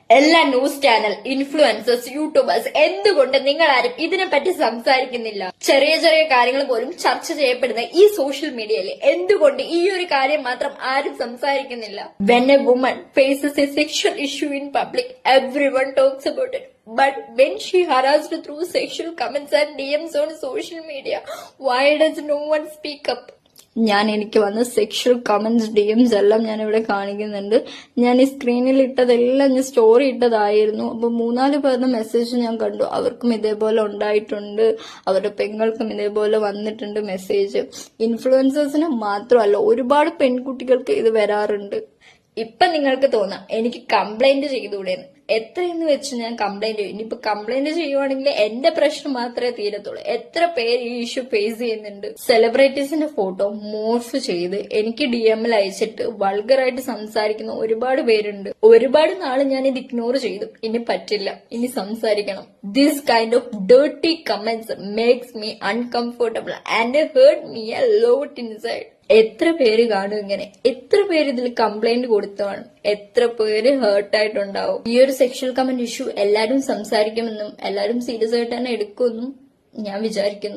എല്ലാ news channel, influencers, YouTubers എന്തുകൊണ്ട് നിങ്ങൾ ആരും ഇതിനെപ്പറ്റി സംസാരിക്കുന്നില്ല? ചെറിയ ചെറിയ കാര്യങ്ങൾ പോലും ചർച്ച ചെയ്യപ്പെടുന്ന ഈ സോഷ്യൽ മീഡിയയിൽ എന്തുകൊണ്ട് ഈ ഒരു കാര്യം മാത്രം ആരും സംസാരിക്കുന്നില്ല? When a woman faces a sexual issue in public, everyone talks about it. But when she harassed through sexual comments and DMs on social media, why does no one speak up? എനിക്ക് വന്ന sexual comments DMs എല്ലാം ഞാൻ ഇവിടെ കാണിക്കുന്നുണ്ട്. ഞാൻ ഈ സ്ക്രീനിൽ ഇട്ടതെല്ലാം ഞാൻ സ്റ്റോറി ഇട്ടതായിരുന്നു. അപ്പൊ 3-4 പേരുടെ മെസ്സേജ് ഞാൻ കണ്ടു. അവർക്കും ഇതേപോലെ ഉണ്ടായിട്ടുണ്ട്, അവരുടെ പെങ്ങൾക്കും ഇതേപോലെ വന്നിട്ടുണ്ട് മെസ്സേജ്. ഇൻഫ്ലുവൻസേഴ്സിന് മാത്രമല്ല, ഒരുപാട് പെൺകുട്ടികൾക്ക് ഇത് വരാറുണ്ട്. ഇപ്പൊ നിങ്ങൾക്ക് തോന്നാം എനിക്ക് കംപ്ലൈന്റ് ചെയ്തുകൂടെന്ന്. എത്രയെന്ന് വെച്ച് ഞാൻ കംപ്ലൈന്റ് ചെയ്യും? ഇനിയിപ്പൊ കംപ്ലൈന്റ് ചെയ്യുവാണെങ്കിൽ എന്റെ പ്രശ്നം മാത്രമേ തീരത്തുള്ളൂ. എത്ര പേര് ഈ ഇഷ്യൂ ഫേസ് ചെയ്യുന്നുണ്ട്? സെലിബ്രിറ്റീസിന്റെ ഫോട്ടോ മോർഫ് ചെയ്ത് എനിക്ക് DM അയച്ചിട്ട് വൾഗറായിട്ട് സംസാരിക്കുന്ന ഒരുപാട് പേരുണ്ട്. ഒരുപാട് നാള് ഞാൻ ഇത് ഇഗ്നോർ ചെയ്തു. ഇനി പറ്റില്ല, ഇനി സംസാരിക്കണം. This kind of dirty comments makes me uncomfortable and hurt me a lot inside. എത്ര പേര് കാണും ഇങ്ങനെ? എത്ര പേര് ഇതിൽ കംപ്ലൈന്റ് കൊടുത്തതാണ്? എത്ര പേര് ഹേർട്ടായിട്ടുണ്ടാവും? ഈ ഒരു സെക്ഷൽ കമന്റ് ഇഷ്യൂ എല്ലാരും സംസാരിക്കുമെന്നും എല്ലാരും സീരിയസ് ആയിട്ട് തന്നെ എടുക്കുമെന്നും ഞാൻ വിചാരിക്കുന്നു.